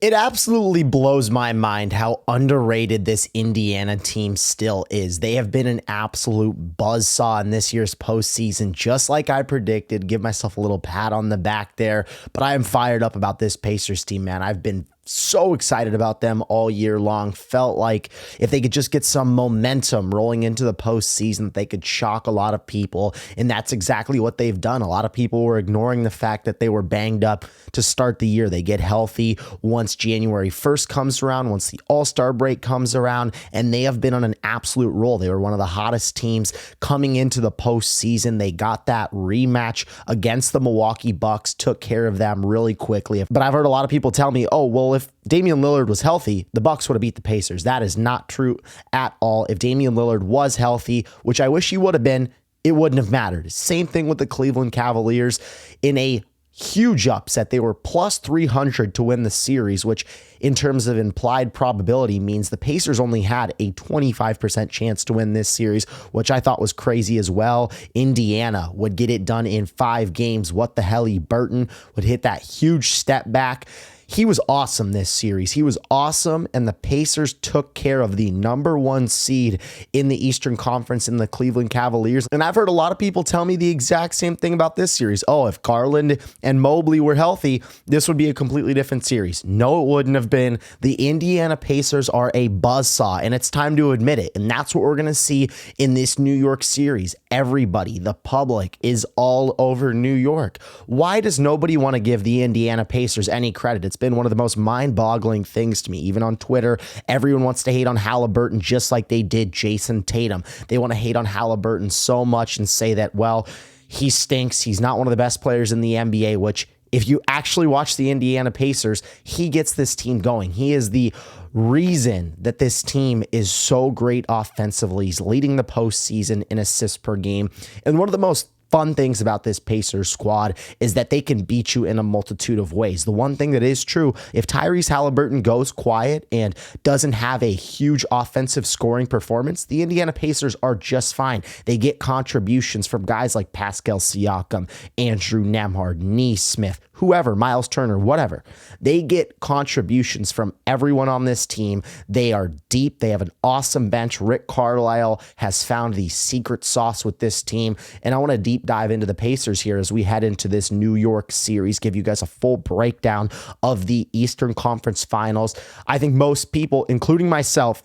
It absolutely blows my mind how underrated this Indiana team still is. They have been an absolute buzzsaw in this year's postseason, just like I predicted. Give myself a little pat on the back there, but I am fired up about this Pacers team, man. I've been so excited about them all year long. Felt like if they could just get some momentum rolling into the postseason, they could shock a lot of people. And that's exactly what they've done. A lot of people were ignoring the fact that they were banged up to start the year. They get healthy once January 1st comes around, once the All-Star break comes around, and they have been on an absolute roll. They were one of the hottest teams coming into the postseason. They got that rematch against the Milwaukee Bucks, took care of them really quickly. But I've heard a lot of people tell me, oh, well, if Damian Lillard was healthy, the Bucks would have beat the Pacers. That is not true at all. If Damian Lillard was healthy, which I wish he would have been, it wouldn't have mattered. Same thing with the Cleveland Cavaliers in a huge upset. They were plus 300 to win the series, which in terms of implied probability means the Pacers only had a 25% chance to win this series, which I thought was crazy as well. Indiana would get it done in 5 games. What the hell? Burton would hit that huge step back. He was awesome this series. He was awesome, and the Pacers took care of the number 1 seed in the Eastern Conference in the Cleveland Cavaliers. And I've heard a lot of people tell me the exact same thing about this series. Oh, if Garland and Mobley were healthy, this would be a completely different series. No, it wouldn't have been. The Indiana Pacers are a buzzsaw, and it's time to admit it. And that's what we're going to see in this New York series. Everybody, the public, is all over New York. Why does nobody want to give the Indiana Pacers any credit? It's been one of the most mind-boggling things to me. Even on Twitter, everyone wants to hate on Halliburton just like they did Jason Tatum. They want to hate on Halliburton so much and say that, well, he stinks. He's not one of the best players in the NBA, which if you actually watch the Indiana Pacers, he gets this team going. He is the reason that this team is so great offensively. He's leading the postseason in assists per game. And one of the most fun things about this Pacers squad is that they can beat you in a multitude of ways. The one thing that is true, if Tyrese Halliburton goes quiet and doesn't have a huge offensive scoring performance, the Indiana Pacers are just fine. They get contributions from guys like Pascal Siakam, Andrew Nembhard, Nesmith, whoever, Miles Turner, whatever. They get contributions from everyone on this team. They are deep. They have an awesome bench. Rick Carlisle has found the secret sauce with this team. And I want to deep dive into the Pacers here as we head into this New York series, give you guys a full breakdown of the Eastern Conference Finals. I think most people, including myself,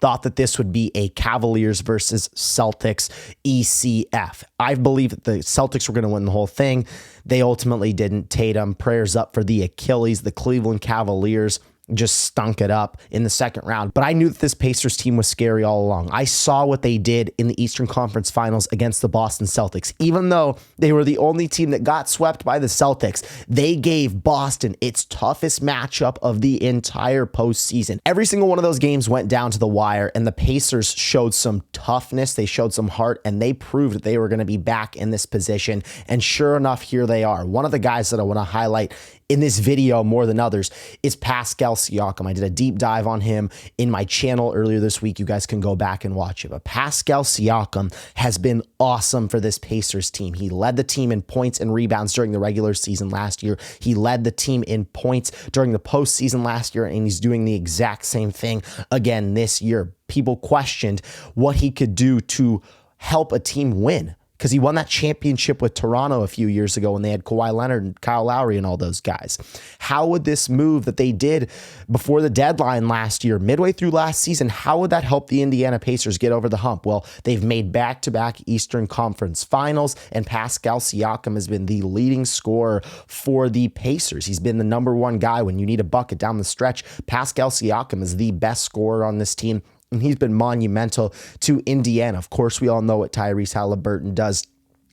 thought that this would be a Cavaliers versus Celtics ECF. I believe that the Celtics were going to win the whole thing. They ultimately didn't. Tatum, prayers up for the Achilles. The Cleveland Cavaliers just stunk it up in the second round. But I knew that this Pacers team was scary all along. I saw what they did in the Eastern Conference Finals against the Boston Celtics. Even though they were the only team that got swept by the Celtics, they gave Boston its toughest matchup of the entire postseason. Every single one of those games went down to the wire, and the Pacers showed some toughness. They showed some heart, and they proved that they were going to be back in this position. And sure enough, here they are. One of the guys that I want to highlight in this video more than others is Pascal Siakam. I did a deep dive on him in my channel earlier this week. You guys can go back and watch it. But Pascal Siakam has been awesome for this Pacers team. He led the team in points and rebounds during the regular season last year. He led the team in points during the postseason last year, and he's doing the exact same thing again this year. People questioned what he could do to help a team win, because he won that championship with Toronto a few years ago when they had Kawhi Leonard and Kyle Lowry and all those guys. How would this move that they did before the deadline last year, midway through last season, how would that help the Indiana Pacers get over the hump? Well, they've made back-to-back Eastern Conference Finals, and Pascal Siakam has been the leading scorer for the Pacers. He's been the number 1 guy when you need a bucket down the stretch. Pascal Siakam is the best scorer on this team, and he's been monumental to Indiana. Of course, we all know what Tyrese Halliburton does,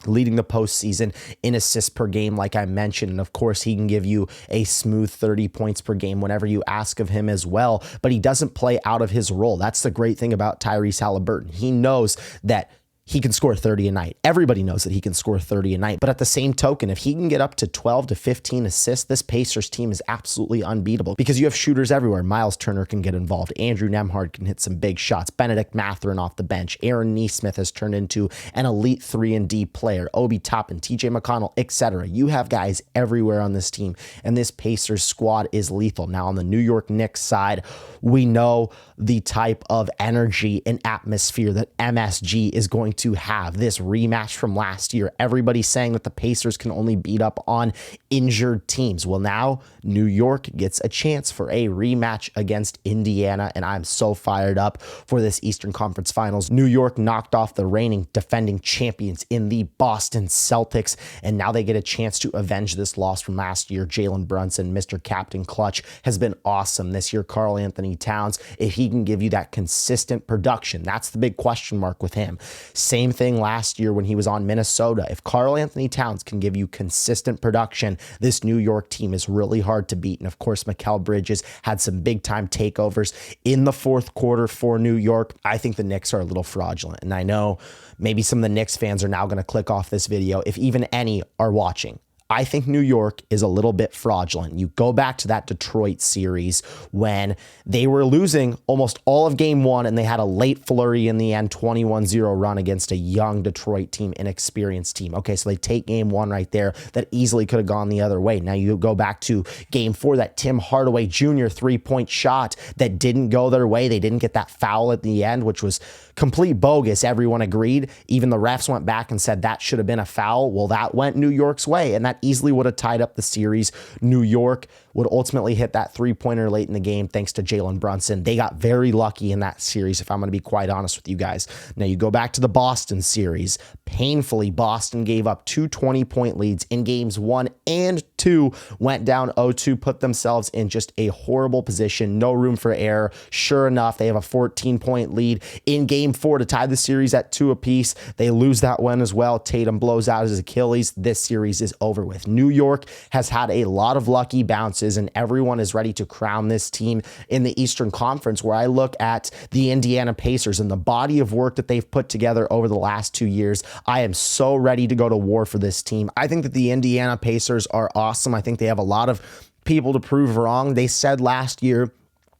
leading the postseason in assists per game, like I mentioned. And of course, he can give you a smooth 30 points per game whenever you ask of him as well. But he doesn't play out of his role. That's the great thing about Tyrese Halliburton. He knows that he can score 30 a night. Everybody knows that he can score 30 a night. But at the same token, if he can get up to 12 to 15 assists, this Pacers team is absolutely unbeatable because you have shooters everywhere. Miles Turner can get involved. Andrew Nembhard can hit some big shots. Benedict Mathurin off the bench. Aaron Nesmith has turned into an elite 3-and-D player. Obi Toppin, TJ McConnell, etc. You have guys everywhere on this team, and this Pacers squad is lethal. Now, on the New York Knicks side, we know the type of energy and atmosphere that MSG is going to have. This rematch from last year, everybody's saying that the Pacers can only beat up on injured teams. Well, now New York gets a chance for a rematch against Indiana, and I'm so fired up for this Eastern Conference Finals. New York knocked off the reigning defending champions in the Boston Celtics, and now they get a chance to avenge this loss from last year. Jalen Brunson, Mr. Captain Clutch, has been awesome this year. Karl Anthony Towns, if he can give you that consistent production, that's the big question mark with him. Same thing last year when he was on Minnesota. If Karl Anthony Towns can give you consistent production, this New York team is really hard to beat. And of course, Mikal Bridges had some big time takeovers in the fourth quarter for New York. I think the Knicks are a little fraudulent. And I know maybe some of the Knicks fans are now going to click off this video, if even any are watching. I think New York is a little bit fraudulent. You go back to that Detroit series when they were losing almost all of game one and they had a late flurry in the end, 21-0 run against a young Detroit team, inexperienced team. Okay, so they take game one right there that easily could have gone the other way. Now you go back to game four, that Tim Hardaway Jr. three-point shot that didn't go their way. They didn't get that foul at the end, which was complete bogus. Everyone agreed. Even the refs went back and said that should have been a foul. Well, that went New York's way, and that easily would have tied up the series. New York would ultimately hit that three-pointer late in the game thanks to Jalen Brunson. They got very lucky in that series, if I'm going to be quite honest with you guys. Now, you go back to the Boston series. Painfully, Boston gave up two 20-point leads in games 1 and 2, went down 0-2, put themselves in just a horrible position, no room for error. Sure enough, they have a 14-point lead in game 4 to tie the series at 2 apiece. They lose that one as well. Tatum blows out his Achilles. This series is over with. New York has had a lot of lucky bounces, and everyone is ready to crown this team in the Eastern Conference, where I look at the Indiana Pacers and the body of work that they've put together over the last 2 years. I am so ready to go to war for this team. I think that the Indiana Pacers are awesome. I think they have a lot of people to prove wrong. They said last year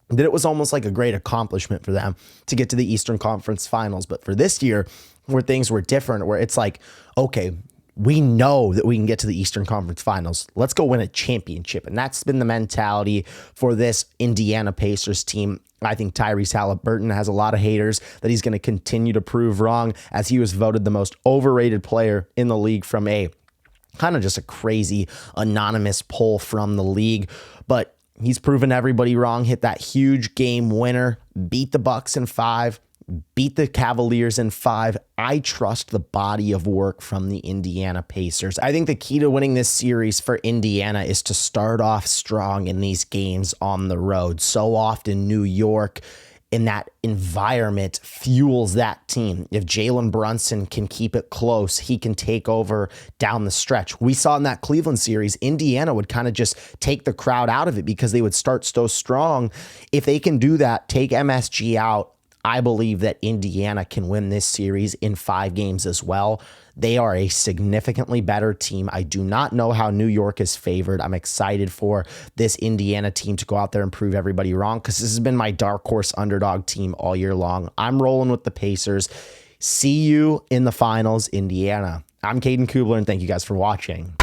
that it was almost like a great accomplishment for them to get to the Eastern Conference Finals. But for this year, where things were different, where it's like, okay, we know that we can get to the Eastern Conference Finals. Let's go win a championship. And that's been the mentality for this Indiana Pacers team. I think Tyrese Halliburton has a lot of haters that he's going to continue to prove wrong, as he was voted the most overrated player in the league from a kind of just a crazy anonymous poll from the league. But he's proven everybody wrong, hit that huge game winner, beat the Bucks in 5, beat the Cavaliers in 5. I trust the body of work from the Indiana Pacers. I think the key to winning this series for Indiana is to start off strong in these games on the road. So often New York, in that environment, fuels that team. If Jalen Brunson can keep it close, he can take over down the stretch. We saw in that Cleveland series, Indiana would kind of just take the crowd out of it because they would start so strong. If they can do that, take MSG out, I believe that Indiana can win this series in 5 games as well. They are a significantly better team. I do not know how New York is favored. I'm excited for this Indiana team to go out there and prove everybody wrong, because this has been my dark horse underdog team all year long. I'm rolling with the Pacers. See you in the finals, Indiana. I'm Caden Kubler, and thank you guys for watching.